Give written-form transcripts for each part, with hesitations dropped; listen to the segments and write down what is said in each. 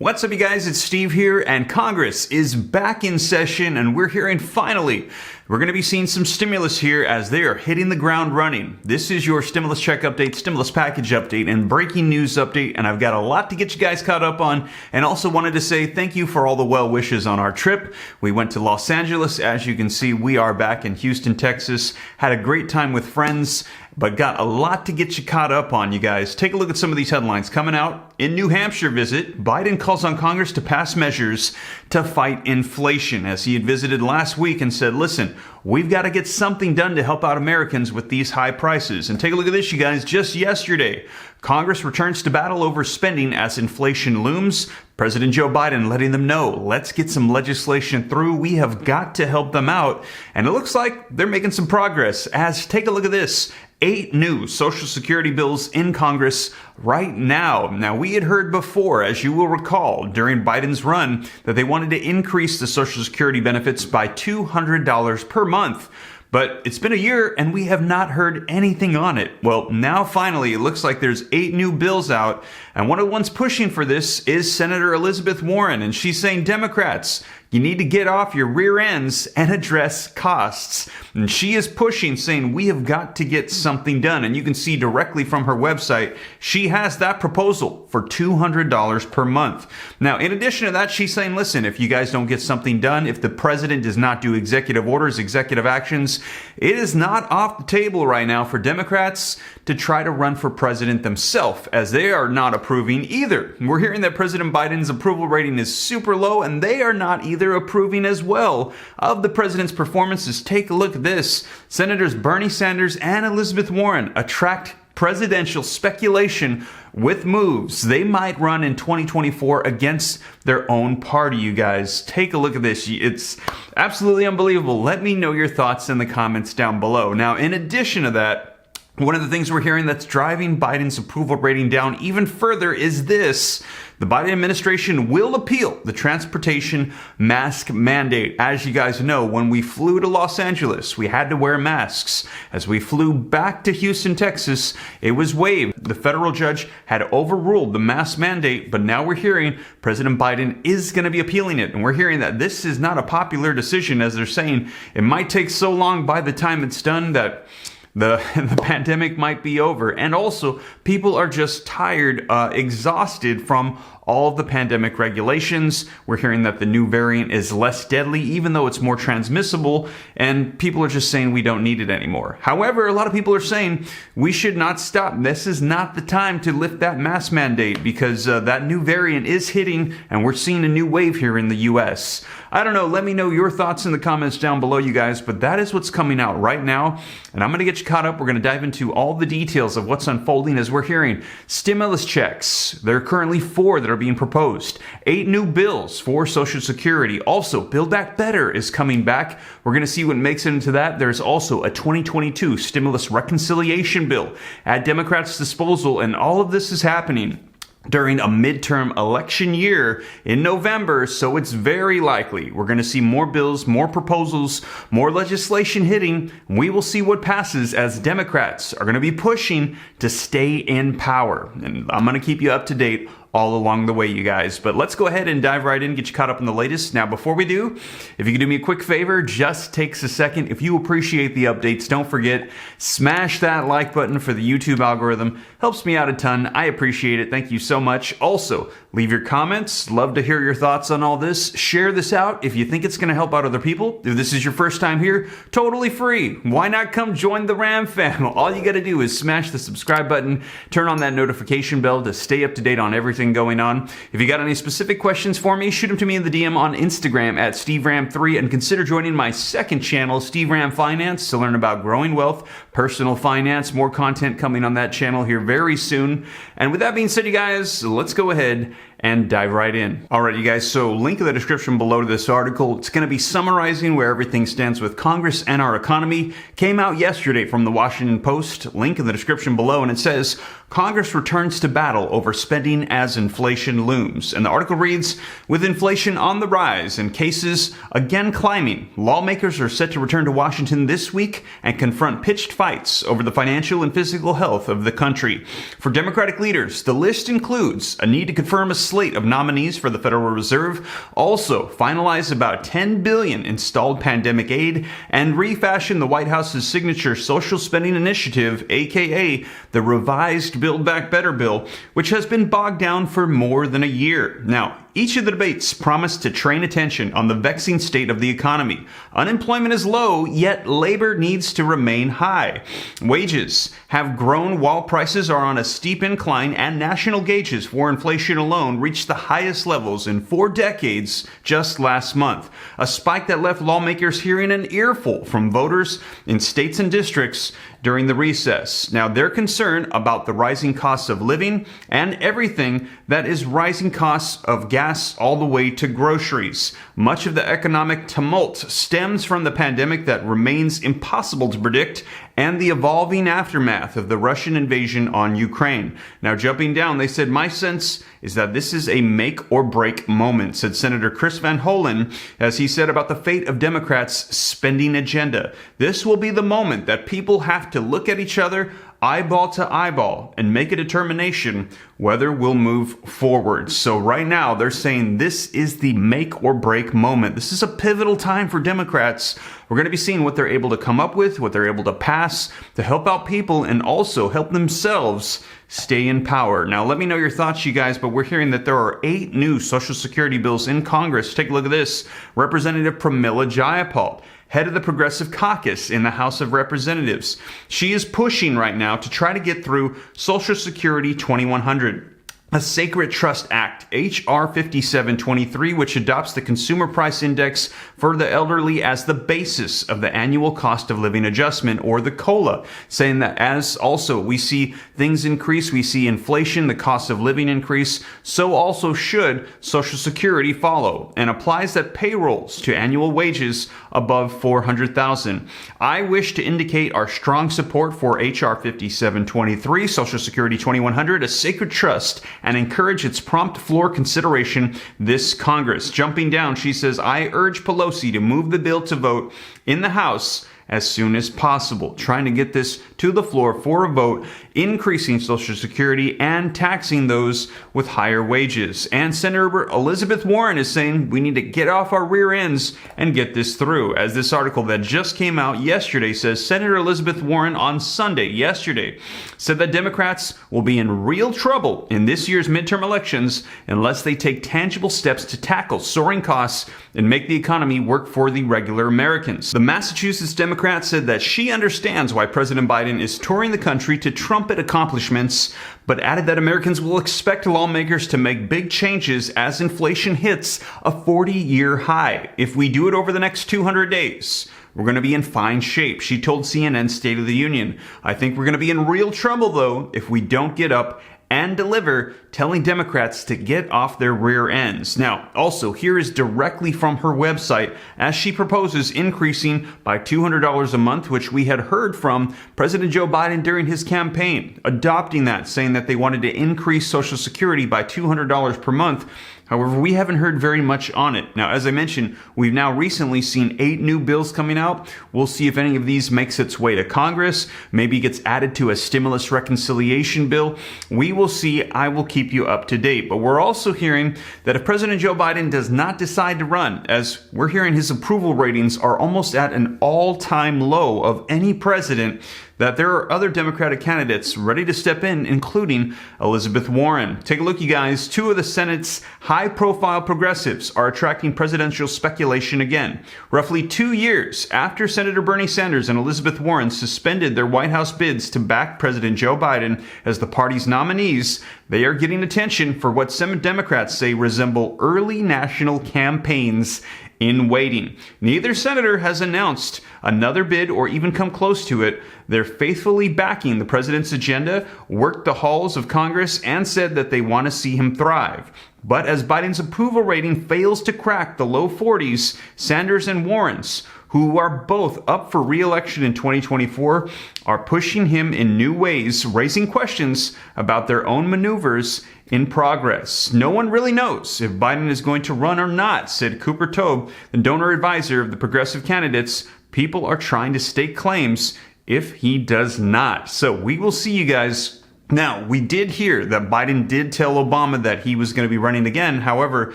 What's up, you guys? It's Steve here, and Congress is back in session, and we're hearing finally we're going to be seeing some stimulus here as they are hitting the ground running. This is your stimulus check update, stimulus package update, and breaking news update, and I've got a lot to get you guys caught up on, and also wanted to say thank you for all the well wishes on our trip. We went to Los Angeles. As you can see, we are back in Houston, Texas. Had a great time with friends, but got a lot to get you caught up on, you guys. Take a look at some of these headlines coming out. In New Hampshire visit, Biden calls on Congress to pass measures to fight inflation, as he had visited last week and said, listen, we've got to get something done to help out Americans with these high prices. And take a look at this, you guys. Just yesterday, Congress returns to battle over spending as inflation looms. President Joe Biden letting them know, let's get some legislation through. We have got to help them out. And it looks like they're making some progress. As take a look at this. 8 new Social Security bills in Congress right now. Now, we had heard before, as you will recall, during Biden's run, that they wanted to increase the Social Security benefits by $200 per month. But it's been a year and we have not heard anything on it. Well, now finally, it looks like there's 8 new bills out. And one of the ones pushing for this is Senator Elizabeth Warren. And she's saying, Democrats, you need to get off your rear ends and address costs. And she is pushing, saying we have got to get something done. And you can see directly from her website, she has that proposal for $200 per month. Now, in addition to that, she's saying, listen, if you guys don't get something done, if the president does not do executive orders, executive actions, it is not off the table right now for Democrats to try to run for president themselves, as they are not approving either. We're hearing that President Biden's approval rating is super low, and they are not either approving as well of the president's performances. Take a look at this. Senators Bernie Sanders and Elizabeth Warren attract presidential speculation with moves they might run in 2024 against their own party, you guys. Take a look at this. It's absolutely unbelievable. Let me know your thoughts in the comments down below. Now, in addition to that, one of the things we're hearing that's driving Biden's approval rating down even further is this. The Biden administration will appeal the transportation mask mandate. As you guys know, when we flew to Los Angeles, we had to wear masks. As we flew back to Houston, Texas, it was waived. The federal judge had overruled the mask mandate, but now we're hearing President Biden is going to be appealing it. And we're hearing that this is not a popular decision, as they're saying it might take so long by the time it's done that the pandemic might be over. And also, people are just tired, exhausted from all of the pandemic regulations. We're hearing that the new variant is less deadly, even though it's more transmissible, and people are just saying we don't need it anymore. However, a lot of people are saying we should not stop. This is not the time to lift that mask mandate, because that new variant is hitting, and we're seeing a new wave here in the U.S. I don't know. Let me know your thoughts in the comments down below, you guys, but that is what's coming out right now, and I'm going to get you caught up. We're going to dive into all the details of what's unfolding as we're hearing stimulus checks. There are currently 4 that are being proposed. 8 new bills for Social Security. Also, Build Back Better is coming back. We're going to see what makes it into that. There's also a 2022 stimulus reconciliation bill at Democrats' disposal, and all of this is happening during a midterm election year in November, so it's very likely we're going to see more bills, more proposals, more legislation hitting. We will see what passes, as Democrats are going to be pushing to stay in power. And I'm going to keep you up to date all along the way, you guys. But let's go ahead and dive right in, get you caught up in the latest. Now, before we do, if you could do me a quick favor, just takes a second. If you appreciate the updates, don't forget, smash that like button for the YouTube algorithm. Helps me out a ton. I appreciate it. Thank you so much. Also, leave your comments. Love to hear your thoughts on all this. Share this out if you think it's going to help out other people. If this is your first time here, totally free. Why not come join the Ram fam? All you got to do is smash the subscribe button, turn on that notification bell to stay up to date on everything going on. If you got any specific questions for me, shoot them to me in the DM on Instagram at SteveRam3, and consider joining my second channel, Steve Ram Finance, to learn about growing wealth, personal finance. More content coming on that channel here very soon. And with that being said, you guys, let's go ahead and dive right in. All right, you guys, so link in the description below to this article. It's going to be summarizing where everything stands with Congress and our economy. Came out yesterday from the Washington Post. Link in the description below, and it says, Congress returns to battle over spending as inflation looms. And the article reads, with inflation on the rise and cases again climbing, lawmakers are set to return to Washington this week and confront pitched fights over the financial and physical health of the country. For Democratic leaders, the list includes a need to confirm a slate of nominees for the Federal Reserve, also finalize about $10 billion in stalled pandemic aid, and refashion the White House's signature social spending initiative, aka the revised Build Back Better bill, which has been bogged down for more than a year. Now, each of the debates promised to train attention on the vexing state of the economy. Unemployment is low, yet labor needs to remain high. Wages have grown while prices are on a steep incline, and national gauges for inflation alone reached the highest levels in 4 decades just last month. A spike that left lawmakers hearing an earful from voters in states and districts during the recess. Now, they're concerned about the rising costs of living and everything that is rising costs of gas all the way to groceries. Much of the economic tumult stems from the pandemic that remains impossible to predict and the evolving aftermath of the Russian invasion on Ukraine. Now, jumping down, they said, "My sense is that this is a make or break moment," said Senator Chris Van Hollen, as he said about the fate of Democrats' spending agenda. "This will be the moment that people have to look at each other eyeball to eyeball and make a determination whether we'll move forward." So right now they're saying this is the make or break moment. This is a pivotal time for Democrats. We're going to be seeing what they're able to come up with, what they're able to pass to help out people and also help themselves stay in power. Now, let me know your thoughts, you guys, but we're hearing that there are 8 new Social Security bills in Congress. Take a look at this. Representative Pramila Jayapal, head of the Progressive Caucus in the House of Representatives. She is pushing right now to try to get through Social Security 2100. A Sacred Trust Act, H.R. 5723, which adopts the Consumer Price Index for the elderly as the basis of the annual cost of living adjustment, or the COLA, saying that as also we see things increase, we see inflation, the cost of living increase, so also should Social Security follow, and applies that payrolls to annual wages above $400,000. I wish to indicate our strong support for H.R. 5723, Social Security 2100, a sacred trust, and encourage its prompt floor consideration this Congress. Jumping down, she says, "I urge Pelosi to move the bill to vote in the House as soon as possible," trying to get this to the floor for a vote, increasing Social Security and taxing those with higher wages. And Senator Elizabeth Warren is saying we need to get off our rear ends and get this through. As this article that just came out yesterday says, Senator Elizabeth Warren on Sunday, yesterday, said that Democrats will be in real trouble in this year's midterm elections unless they take tangible steps to tackle soaring costs and make the economy work for the regular Americans. The Massachusetts Democrat said that she understands why President Biden is touring the country to trumpet accomplishments, but added that Americans will expect lawmakers to make big changes as inflation hits a 40-year high. If we do it over the next 200 days, we're going to be in fine shape, she told CNN's State of the Union. "I think we're going to be in real trouble, though, if we don't get up and deliver," telling Democrats to get off their rear ends. Now, also, here is directly from her website as she proposes increasing by $200 a month, which we had heard from President Joe Biden during his campaign, adopting that, saying that they wanted to increase Social Security by $200 per month. However, we haven't heard very much on it. Now, as I mentioned, we've now recently seen 8 new bills coming out. We'll see if any of these makes its way to Congress, maybe gets added to a stimulus reconciliation bill. We will see. I will keep you up to date. But we're also hearing that if President Joe Biden does not decide to run, as we're hearing his approval ratings are almost at an all-time low of any president, that there are other Democratic candidates ready to step in, including Elizabeth Warren. Take a look, you guys. 2 of the Senate's high-profile progressives are attracting presidential speculation again. Roughly 2 years after Senator Bernie Sanders and Elizabeth Warren suspended their White House bids to back President Joe Biden as the party's nominees, they are getting attention for what some Democrats say resemble early national campaigns in waiting. Neither senator has announced another bid or even come close to it. They're faithfully backing the president's agenda, worked the halls of Congress, and said that they want to see him thrive. But as Biden's approval rating fails to crack the low 40s, Sanders and Warren's, who are both up for re-election in 2024, are pushing him in new ways, raising questions about their own maneuvers in progress. No one really knows if Biden is going to run or not, said Cooper Tobe, the donor advisor of the progressive candidates. People are trying to stake claims if he does not. So we will see, you guys. Now, we did hear that Biden did tell Obama that he was going to be running again. However,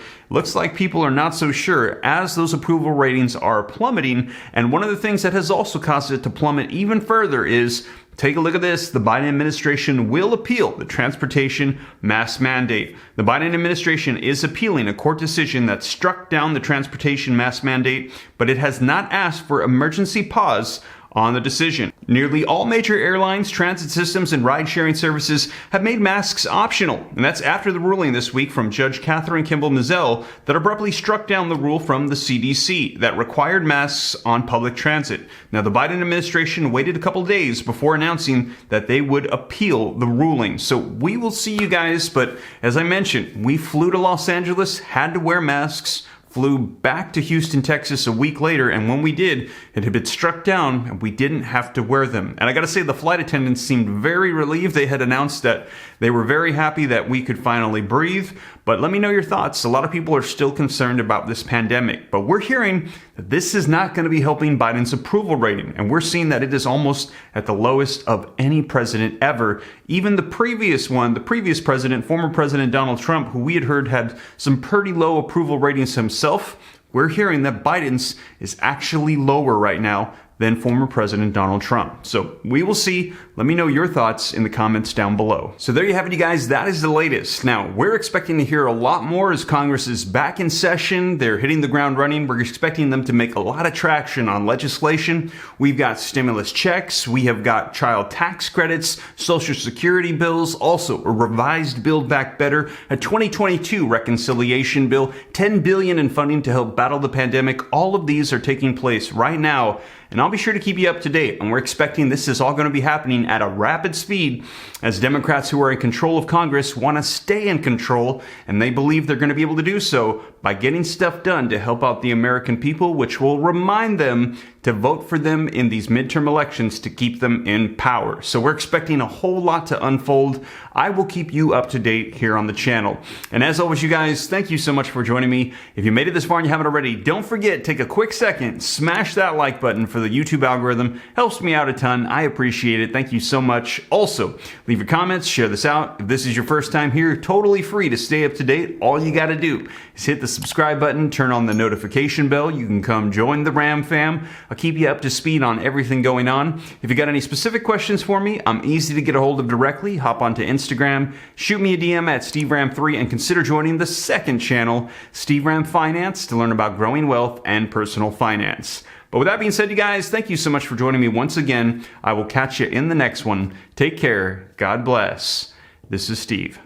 looks like people are not so sure as those approval ratings are plummeting. And one of the things that has also caused it to plummet even further is, take a look at this, the Biden administration will appeal the transportation mask mandate. The Biden administration is appealing a court decision that struck down the transportation mask mandate, but it has not asked for emergency pause on the decision. Nearly all major airlines, transit systems, and ride-sharing services have made masks optional, and that's after the ruling this week from Judge Catherine Kimball Mizell that abruptly struck down the rule from the CDC that required masks on public transit. Now, the Biden administration waited a couple days before announcing that they would appeal the ruling. So we will see you guys, but as I mentioned, we flew to Los Angeles, had to wear masks, flew back to Houston, Texas a week later, and when we did, it had been struck down and we didn't have to wear them. And I gotta say, the flight attendants seemed very relieved. They had announced that they were very happy that we could finally breathe. But let me know your thoughts. A lot of people are still concerned about this pandemic, but we're hearing that this is not going to be helping Biden's approval rating, and we're seeing that it is almost at the lowest of any president ever. Even the previous president, former President Donald Trump, who we had heard had some pretty low approval ratings himself, we're hearing that Biden's is actually lower right now than former President Donald Trump. So we will see. Let me know your thoughts in the comments down below. So there you have it, you guys. That is the latest. Now, we're expecting to hear a lot more as Congress is back in session. They're hitting the ground running. We're expecting them to make a lot of traction on legislation. We've got stimulus checks. We have got child tax credits, Social Security bills, also a revised Build Back Better, a 2022 reconciliation bill, $10 billion in funding to help battle the pandemic. All of these are taking place right now, and I'll be sure to keep you up to date. And we're expecting this is all going to be happening at a rapid speed as Democrats who are in control of Congress want to stay in control, and they believe they're going to be able to do so by getting stuff done to help out the American people, which will remind them to vote for them in these midterm elections to keep them in power. So we're expecting a whole lot to unfold. I will keep you up to date here on the channel. And as always, you guys, thank you so much for joining me. If you made it this far and you haven't already, don't forget, take a quick second, smash that like button for the YouTube algorithm. Helps me out a ton. I appreciate it. Thank you so much. Also, leave your comments, share this out. If this is your first time here, totally free to stay up to date. All you got to do is hit the subscribe button, turn on the notification bell. You can come join the Ram fam. I'll keep you up to speed on everything going on. If you got any specific questions for me, I'm easy to get a hold of directly. Hop onto Instagram, shoot me a DM at SteveRam3, and consider joining the second channel, Steve Ram Finance, to learn about growing wealth and personal finance. But with that being said, you guys, thank you so much for joining me once again. I will catch you in the next one. Take care. God bless. This is Steve.